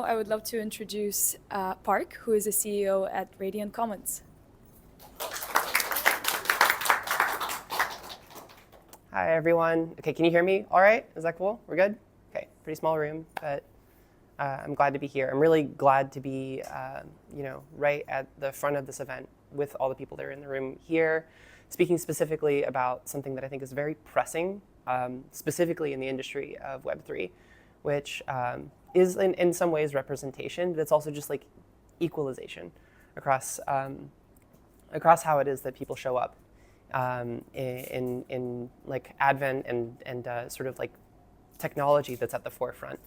I would love to introduce Park, who is a CEO at Radiant Commons. Hi, everyone. Okay, can you hear me all right? Is that cool? We're good? Okay, pretty small room, but I'm glad to be here. I'm really glad to be, right at the front of this event with all the people that are in the room here, speaking specifically about something that I think is very pressing, specifically in the industry of Web3, which is in some ways representation, but it's also just like equalization across how it is that people show up in like advent and sort of like technology that's at the forefront.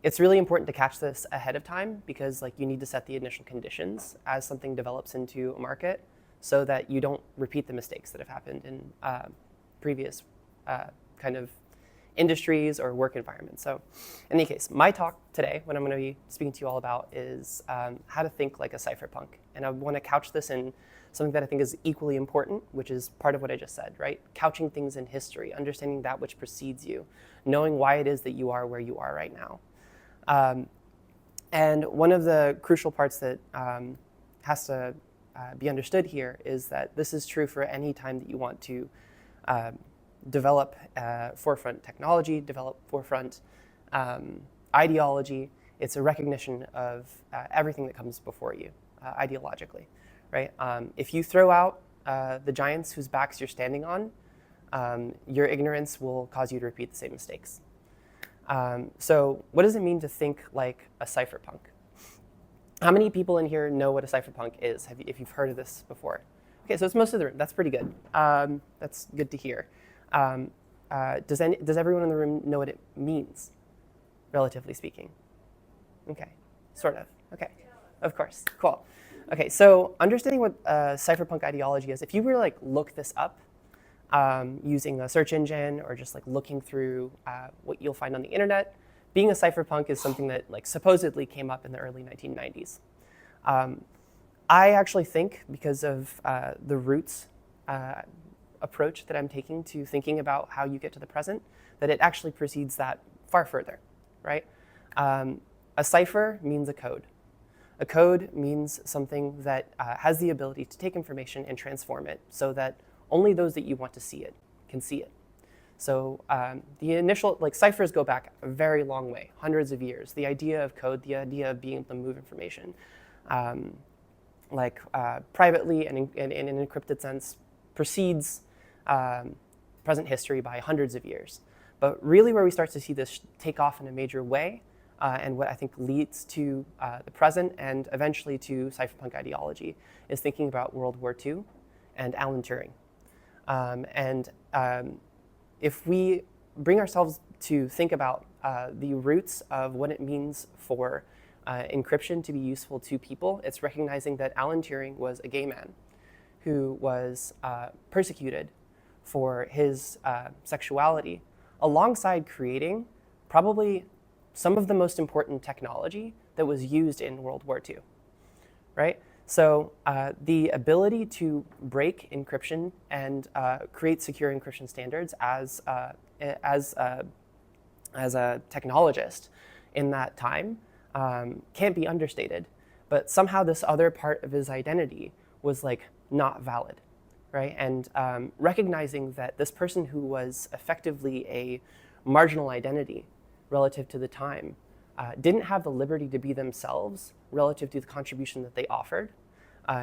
It's really important to catch this ahead of time because like you need to set the initial conditions as something develops into a market so that you don't repeat the mistakes that have happened in previous kind of industries or work environments. So in any case, my talk today, what I'm going to be speaking to you all about is how to think like a cypherpunk. And I want to couch this in something that I think is equally important, which is part of what I just said, right? Couching things in history, understanding that which precedes you, knowing why it is that you are where you are right now. And one of the crucial parts that has to be understood here is that this is true for any time that you want to develop forefront technology, develop forefront ideology. It's a recognition of everything that comes before you ideologically, right? If you throw out the giants whose backs you're standing on, your ignorance will cause you to repeat the same mistakes. So what does it mean to think like a cypherpunk? How many people in here know what a cypherpunk is, if you've heard of this before? Okay, so it's most of the room. That's pretty good. That's good to hear. Does everyone in the room know what it means, relatively speaking? Okay, sort of. Okay, of course, cool. Okay, so understanding what cypherpunk ideology is, if you were to like look this up using a search engine or just like looking through what you'll find on the internet, being a cypherpunk is something that like supposedly came up in the early 1990s. I actually think because of the roots approach that I'm taking to thinking about how you get to the present, that it actually precedes that far further, right? A cipher means a code. A code means something that has the ability to take information and transform it so that only those that you want to see it can see it. So the initial, like ciphers go back a very long way, hundreds of years. The idea of code, the idea of being able to move information, privately and in an encrypted sense, precedes present history by hundreds of years. But really where we start to see this take off in a major way, and what I think leads to the present and eventually to cypherpunk ideology, is thinking about World War II and Alan Turing. If we bring ourselves to think about the roots of what it means for encryption to be useful to people, it's recognizing that Alan Turing was a gay man who was persecuted for his sexuality, alongside creating probably some of the most important technology that was used in World War II, right? So the ability to break encryption and create secure encryption standards as a technologist in that time can't be understated. But somehow this other part of his identity was like not valid, right? And recognizing that this person who was effectively a marginal identity relative to the time didn't have the liberty to be themselves relative to the contribution that they offered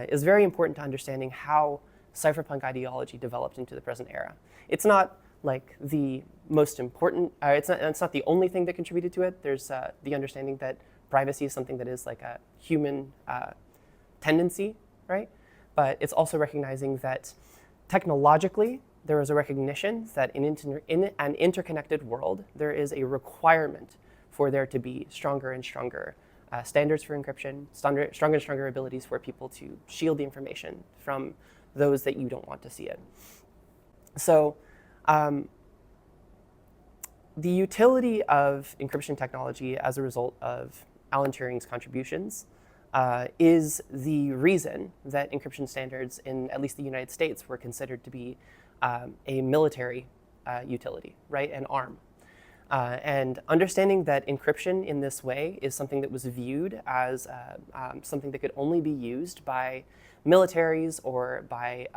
is very important to understanding how cypherpunk ideology developed into the present era. It's not like the most important, it's not the only thing that contributed to it. There's the understanding that privacy is something that is like a human tendency, right? But it's also recognizing that technologically, there is a recognition that in an interconnected world, there is a requirement for there to be stronger and stronger standards for encryption, stronger and stronger abilities for people to shield the information from those that you don't want to see it. So the utility of encryption technology as a result of Alan Turing's contributions is the reason that encryption standards in at least the United States were considered to be a military utility, right, an arm. And understanding that encryption in this way is something that was viewed as something that could only be used by militaries or by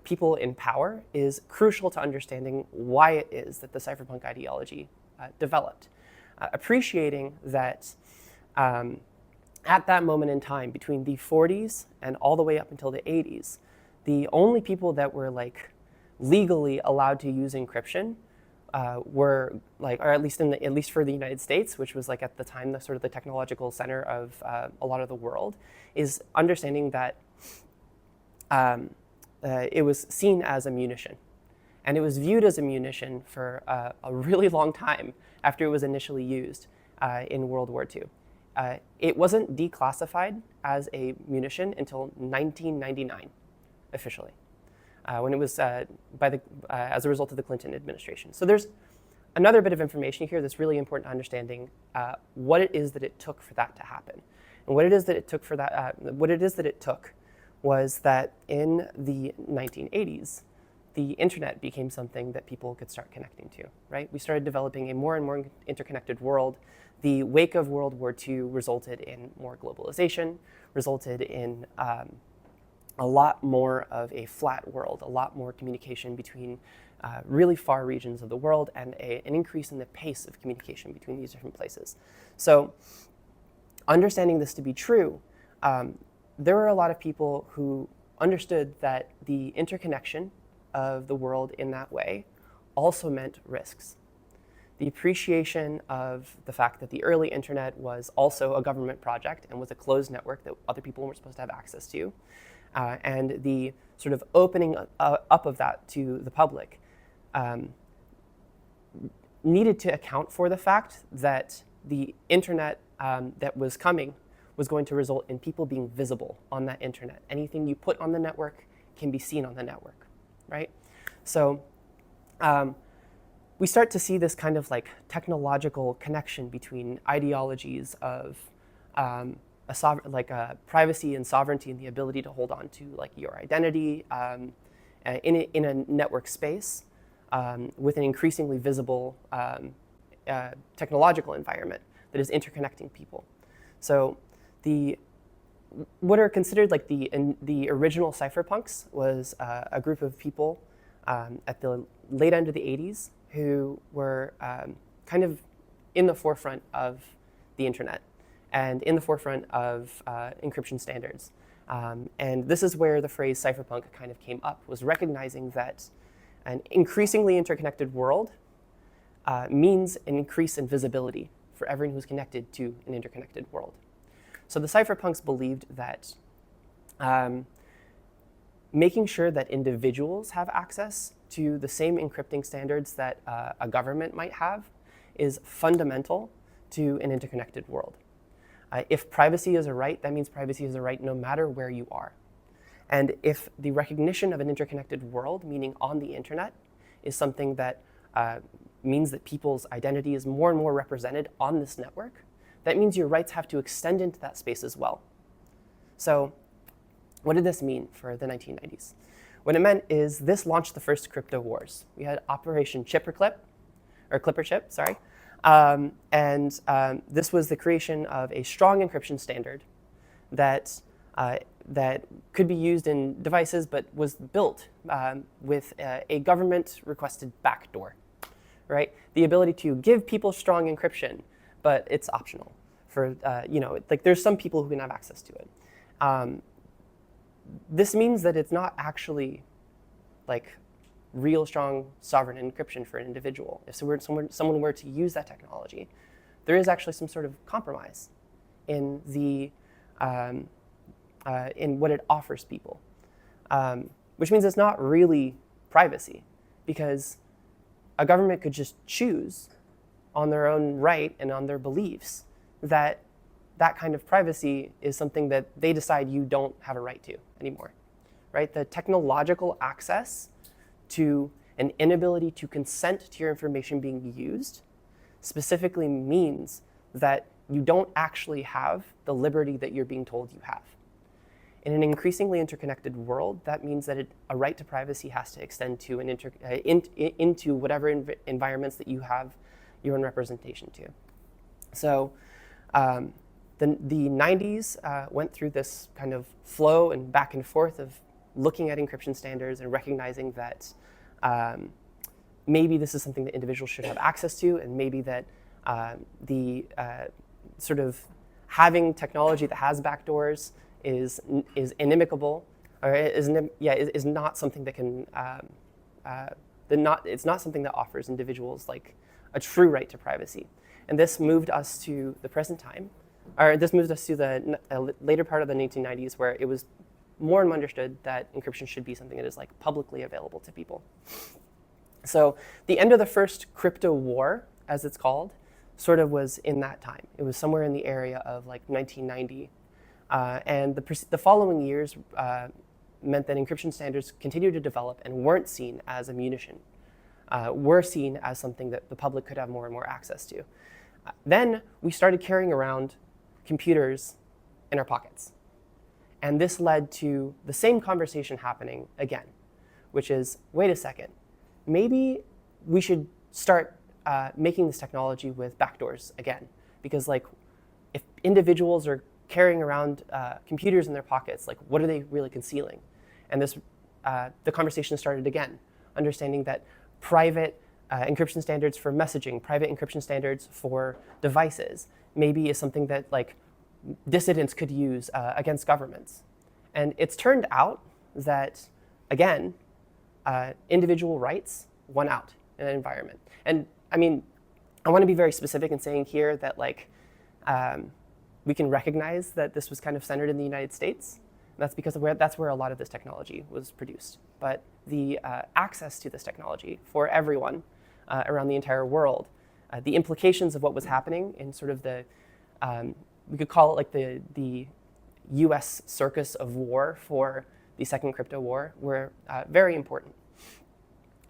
people in power is crucial to understanding why it is that the cypherpunk ideology developed. Appreciating that at that moment in time, between the 40s and all the way up until the 80s, the only people that were like legally allowed to use encryption were like, or at least for the United States, which was like at the time the sort of the technological center of a lot of the world, is understanding that it was seen as a munition, and it was viewed as a munition for a really long time after it was initially used in World War II. It wasn't declassified as a munition until 1999, officially, when it was as a result of the Clinton administration. So there's another bit of information here that's really important to understanding what it is that it took for that to happen, and what it is that it took for that. What it is that it took was that in the 1980s, the internet became something that people could start connecting to, right? We started developing a more and more interconnected world. The wake of World War II resulted in more globalization, resulted in a lot more of a flat world, a lot more communication between really far regions of the world, and an increase in the pace of communication between these different places. So understanding this to be true, there were a lot of people who understood that the interconnection of the world in that way also meant risks. The appreciation of the fact that the early internet was also a government project and was a closed network that other people weren't supposed to have access to, and the sort of opening up of that to the public needed to account for the fact that the internet that was coming was going to result in people being visible on that internet. Anything you put on the network can be seen on the network, right? So we start to see this kind of like technological connection between ideologies of privacy and sovereignty and the ability to hold on to like your identity in a network space with an increasingly visible technological environment that is interconnecting people. So what are considered like the original cypherpunks was a group of people at the late end of the 80s who were kind of in the forefront of the internet and in the forefront of encryption standards. And this is where the phrase cypherpunk kind of came up, was recognizing that an increasingly interconnected world means an increase in visibility for everyone who's connected to an interconnected world. So the cypherpunks believed that making sure that individuals have access to the same encrypting standards that a government might have is fundamental to an interconnected world. If privacy is a right, that means privacy is a right no matter where you are. And if the recognition of an interconnected world, meaning on the internet, is something that means that people's identity is more and more represented on this network, that means your rights have to extend into that space as well. So what did this mean for the 1990s? What it meant is this launched the first crypto wars. We had Operation Clipperchip, sorry. This was the creation of a strong encryption standard that could be used in devices, but was built with a government-requested backdoor, right? The ability to give people strong encryption, but it's optional. For like there's some people who can have access to it. This means that it's not actually like real strong sovereign encryption for an individual. If someone were to use that technology, there is actually some sort of compromise in in what it offers people, which means it's not really privacy, because a government could just choose on their own right and on their beliefs that that kind of privacy is something that they decide you don't have a right to anymore, right? The technological access to an inability to consent to your information being used specifically means that you don't actually have the liberty that you're being told you have. in an increasingly interconnected world, that means that a right to privacy has to extend to into whatever environments that you have your own representation to. So the 90s went through this kind of flow and back and forth of looking at encryption standards and recognizing that maybe this is something that individuals should have access to, and maybe that the sort of having technology that has backdoors is inimical, or is not something that can it's not something that offers individuals like a true right to privacy. And this moved us to the present time, or this moved us to the later part of the 1990s, where it was more and more understood that encryption should be something that is like publicly available to people. So the end of the first crypto war, as it's called, sort of was in that time. It was somewhere in the area of like 1990. And the following years meant that encryption standards continued to develop and weren't seen as a munition, were seen as something that the public could have more and more access to. Then we started carrying around computers in our pockets. And this led to the same conversation happening again, which is, wait a second, maybe we should start making this technology with backdoors again. Because like, if individuals are carrying around computers in their pockets, like what are they really concealing? And this, the conversation started again, understanding that private encryption standards for messaging, private encryption standards for devices, maybe is something that like dissidents could use against governments. And it's turned out that, again, individual rights won out in an environment. And I mean, I want to be very specific in saying here that like, we can recognize that this was kind of centered in the United States. And that's because that's where a lot of this technology was produced. But the access to this technology for everyone around the entire world, the implications of what was happening in sort of the, we could call it like the US circus of war for the second crypto war, were very important.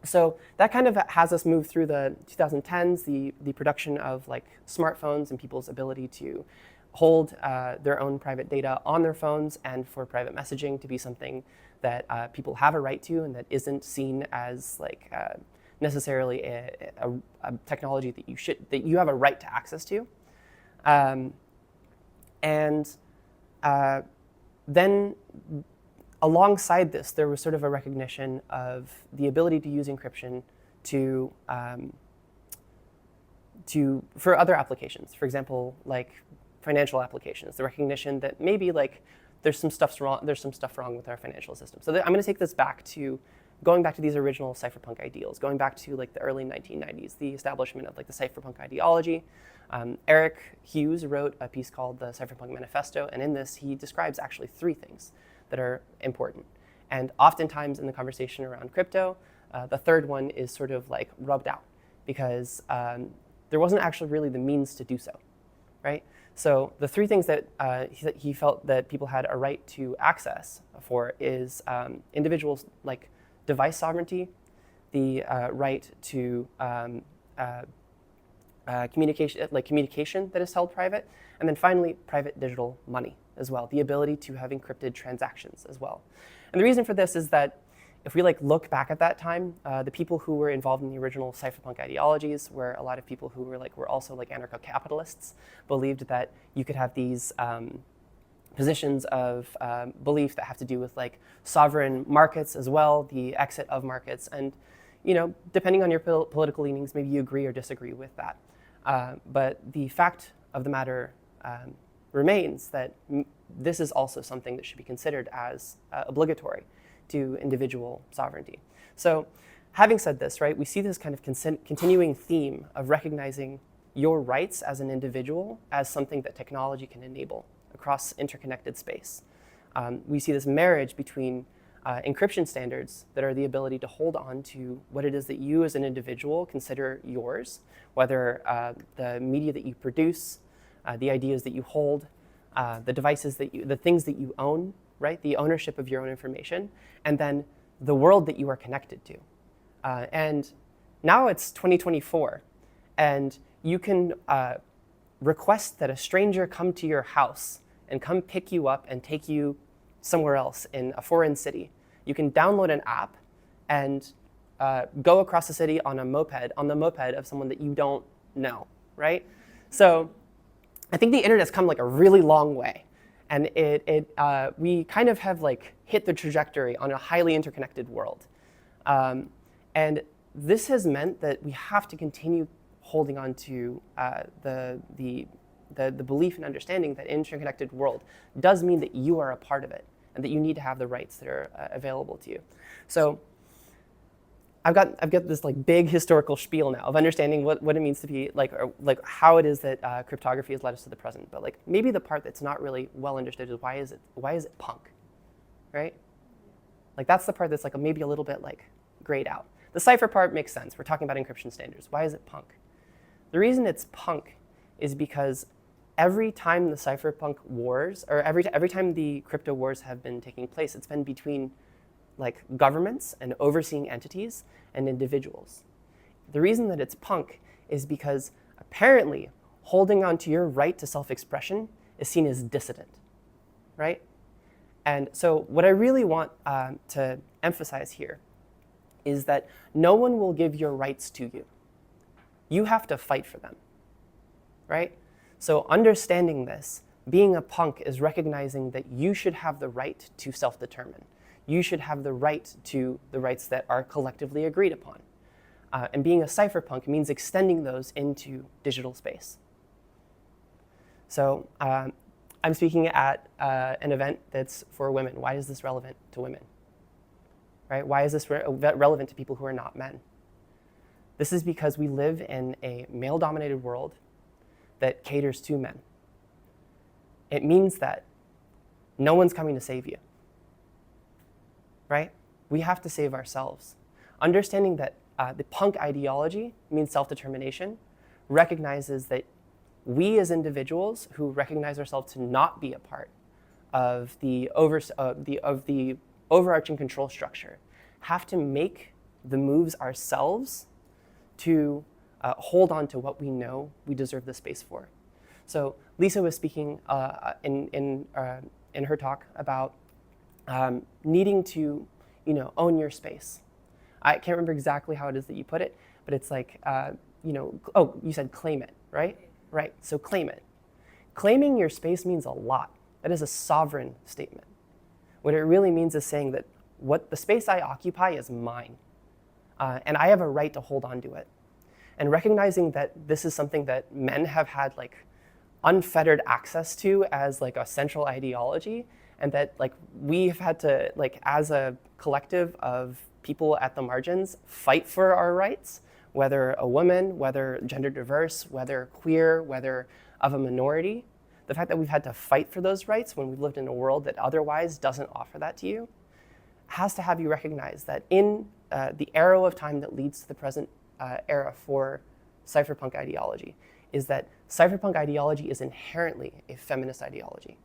So that kind of has us move through the 2010s, the production of like smartphones and people's ability to hold their own private data on their phones, and for private messaging to be something that people have a right to and that isn't seen as like necessarily a technology that you have a right to access to. Then alongside this, there was sort of a recognition of the ability to use encryption for other applications. For example, like financial applications. The recognition that maybe like there's some stuff wrong with our financial system. So I'm going to take this back to going back to these original cypherpunk ideals, going back to like the early 1990s, the establishment of like the cypherpunk ideology. Eric Hughes wrote a piece called the Cypherpunk Manifesto, and in this he describes actually 3 things that are important. And oftentimes in the conversation around crypto, the third one is sort of like rubbed out because there wasn't actually really the means to do so, right? So the 3 things that he felt that people had a right to access for is individuals like device sovereignty, the right to communication that is held private, and then finally private digital money as well, the ability to have encrypted transactions as well. And the reason for this is that if we like look back at that time, the people who were involved in the original cypherpunk ideologies were a lot of people who were also like anarcho-capitalists, believed that you could have these positions of belief that have to do with like sovereign markets as well, the exit of markets, and depending on your political leanings, maybe you agree or disagree with that. But the fact of the matter remains that this is also something that should be considered as obligatory to individual sovereignty. So having said this, right, we see this kind of continuing theme of recognizing your rights as an individual as something that technology can enable across interconnected space. We see this marriage between encryption standards that are the ability to hold on to what it is that you as an individual consider yours, whether the media that you produce, the ideas that you hold, the devices the things that you own, right? The ownership of your own information, and then the world that you are connected to. And now it's 2024, and you can request that a stranger come to your house and come pick you up and take you somewhere else in a foreign city. You can download an app and go across the city on the moped of someone that you don't know, right? So I think the internet's come like a really long way, and we kind of have like hit the trajectory on a highly interconnected world. And this has meant that we have to continue holding on to the belief and understanding that interconnected world does mean that you are a part of it and that you need to have the rights that are available to you. So I've got this like big historical spiel now of understanding what it means to be like how it is that cryptography has led us to the present. But like maybe the part that's not really well understood is why is it punk, right? Like that's the part that's like maybe a little bit like grayed out. The cipher part makes sense. We're talking about encryption standards. Why is it punk? The reason it's punk is because every time the cypherpunk wars, or every time the crypto wars have been taking place, it's been between like governments and overseeing entities and individuals. The reason that it's punk is because apparently holding on to your right to self-expression is seen as dissident, right? And so what I really want to emphasize here is that no one will give your rights to you. You have to fight for them, right? So understanding this, being a punk is recognizing that you should have the right to self-determine. You should have the right to the rights that are collectively agreed upon. And being a cypherpunk means extending those into digital space. So I'm speaking at an event that's for women. Why is this relevant to women? Right? Why is this relevant to people who are not men? This is because we live in a male-dominated world that caters to men. It means that no one's coming to save you, right? We have to save ourselves. Understanding that the punk ideology means self-determination recognizes that we as individuals who recognize ourselves to not be a part of the overarching control structure have to make the moves ourselves to hold on to what we know we deserve the space for. So Lisa was speaking in her talk about needing to, own your space. I can't remember exactly how it is that you put it, but it's like, you said claim it, right? Right. So claim it. Claiming your space means a lot. That is a sovereign statement. What it really means is saying that what the space I occupy is mine, and I have a right to hold on to it. And recognizing that this is something that men have had like unfettered access to as like a central ideology, and that like we've had to like as a collective of people at the margins fight for our rights, whether a woman, whether gender diverse, whether queer, whether of a minority. The fact that we've had to fight for those rights when we've lived in a world that otherwise doesn't offer that to you has to have you recognize that in the arrow of time that leads to the present era for cypherpunk ideology is that cypherpunk ideology is inherently a feminist ideology.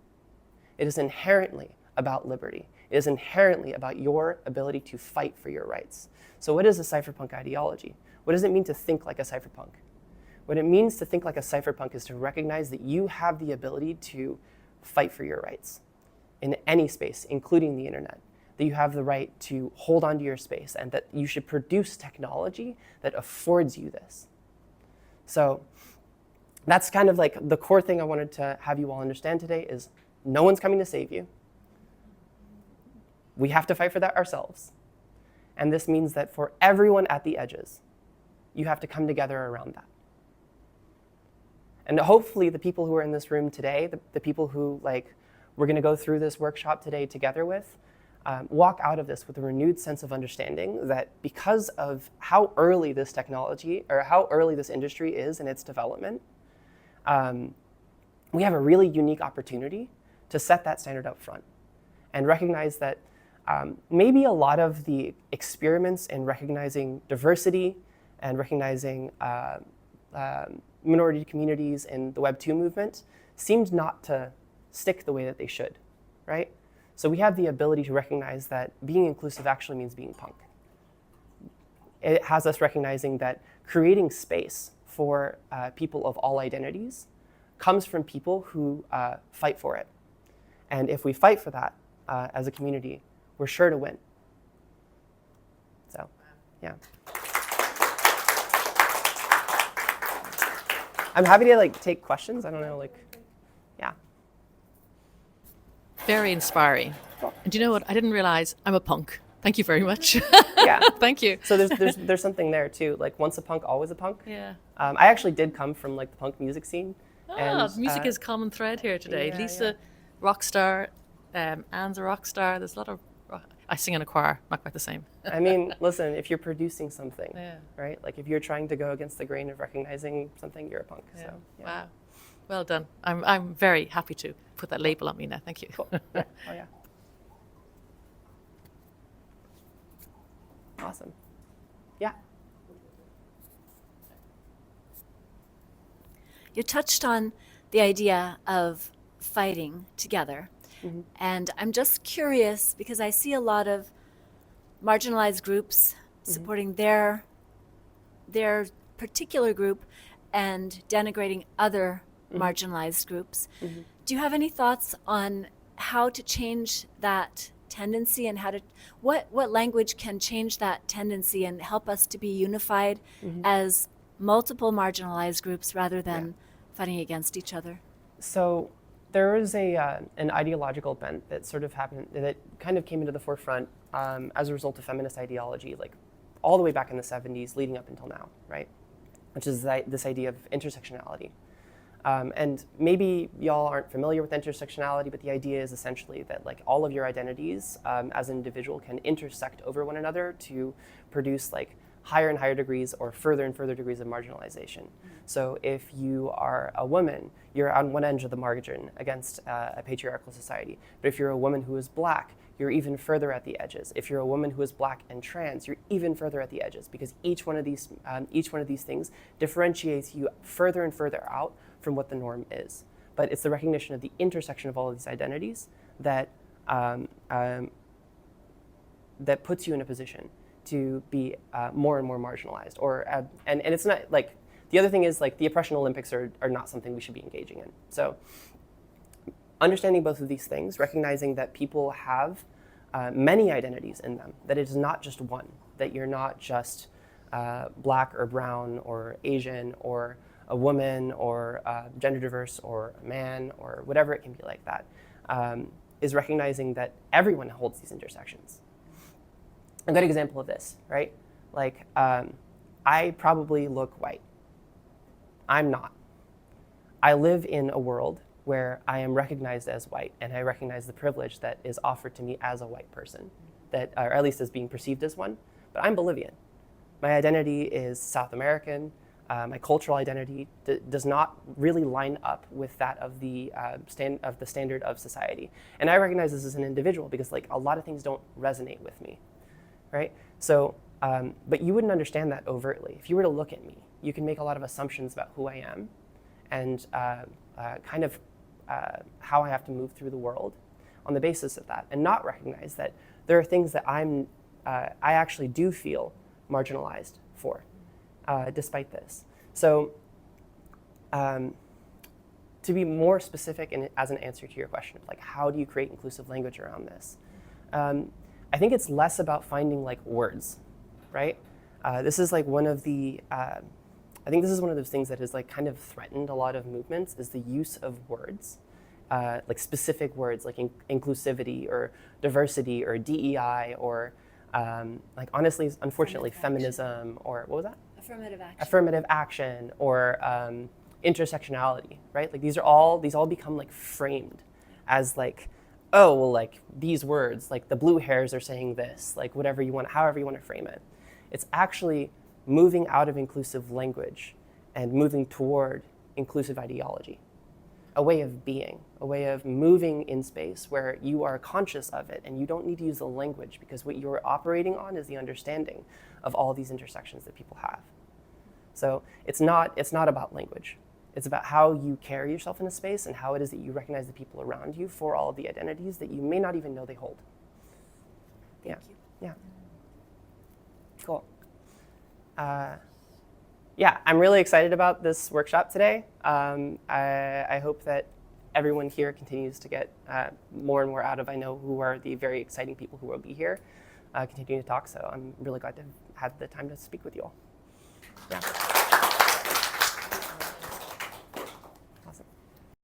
It is inherently about liberty. It is inherently about your ability to fight for your rights. So what is a cypherpunk ideology? What does it mean to think like a cypherpunk? What it means to think like a cypherpunk is to recognize that you have the ability to fight for your rights in any space, including the internet. That you have the right to hold on to your space and that you should produce technology that affords you this. So that's kind of like the core thing I wanted to have you all understand today is no one's coming to save you. We have to fight for that ourselves. And this means that for everyone at the edges, you have to come together around that. And hopefully the people who are in this room today, the people who like we're going to go through this workshop today together with, walk out of this with a renewed sense of understanding that because of how early this technology or how early this industry is in its development, we have a really unique opportunity to set that standard up front and recognize that maybe a lot of the experiments in recognizing diversity and recognizing minority communities in the Web 2 movement seemed not to stick the way that they should, right? So we have the ability to recognize that being inclusive actually means being punk. It has us recognizing that creating space for people of all identities comes from people who fight for it. And if we fight for that, as a community, we're sure to win. So, yeah. I'm happy to take questions. I don't know, yeah. Very inspiring. Cool. And do you know what? I didn't realize I'm a punk. Thank you very much. Yeah. Thank you. So there's something there too. Once a punk, always a punk. Yeah. I actually did come from the punk music scene. Music is common thread here today. Yeah, Lisa, rock star. Anne's a rock star. There's a lot of. I sing in a choir. Not quite the same. I mean, listen, if you're producing something, Yeah. right? If you're trying to go against the grain of recognizing something, you're a punk. Yeah. So, yeah. Wow. Well done. I'm very happy to put that label on me now. Thank you. Cool. Yeah. Oh yeah. Awesome. Yeah. You touched on the idea of fighting together. Mm-hmm. And I'm just curious because I see a lot of marginalized groups supporting their particular group and denigrating other marginalized groups. Do you have any thoughts on how to change that tendency and what language can change that tendency and help us to be unified as multiple marginalized groups rather than fighting against each other? So there was an ideological bent that sort of happened, that kind of came into the forefront as a result of feminist ideology, all the way back in the 70s, leading up until now, right? Which is this idea of intersectionality. And maybe y'all aren't familiar with intersectionality, but the idea is essentially that all of your identities as an individual can intersect over one another to produce higher and higher degrees or further and further degrees of marginalization. So if you are a woman, you're on one end of the margin against a patriarchal society. But if you're a woman who is Black, you're even further at the edges. If you're a woman who is Black and trans, you're even further at the edges, because each one of these things differentiates you further and further out from what the norm is. But it's the recognition of the intersection of all of these identities that that puts you in a position to be more and more marginalized. And it's not the other thing is the oppression Olympics are not something we should be engaging in. So understanding both of these things, recognizing that people have many identities in them, that it is not just one, that you're not just Black or brown or Asian or a woman or gender diverse or a man or whatever it can be like that, is recognizing that everyone holds these intersections. A good example of this, right? I probably look white. I'm not. I live in a world where I am recognized as white, and I recognize the privilege that is offered to me as a white person, or at least as being perceived as one, but I'm Bolivian. My identity is South American. My cultural identity does not really line up with that of the standard of society. And I recognize this as an individual because a lot of things don't resonate with me, right? So, but you wouldn't understand that overtly. If you were to look at me, you can make a lot of assumptions about who I am and how I have to move through the world on the basis of that, and not recognize that there are things that I actually do feel marginalized for, despite this. So to be more specific and as an answer to your question of how do you create inclusive language around this, I think it's less about finding words, right? This is one of the I think this is one of those things that has kind of threatened a lot of movements, is the use of words, specific words like inclusivity or diversity or DEI or honestly, unfortunately, feminism or what was that? Affirmative action. Affirmative action or intersectionality, right? These all become framed as oh, well, these words, the blue hairs are saying this, whatever you want, however you want to frame it. It's actually moving out of inclusive language and moving toward inclusive ideology, a way of being, a way of moving in space where you are conscious of it and you don't need to use the language, because what you're operating on is the understanding of all these intersections that people have. So it's not about language. It's about how you carry yourself in a space and how it is that you recognize the people around you for all of the identities that you may not even know they hold. Thank you. Yeah. Cool. Yeah, I'm really excited about this workshop today. I hope that everyone here continues to get more and more out of, I know who are the very exciting people who will be here continuing to talk. So I'm really glad to have had the time to speak with you all. Yeah.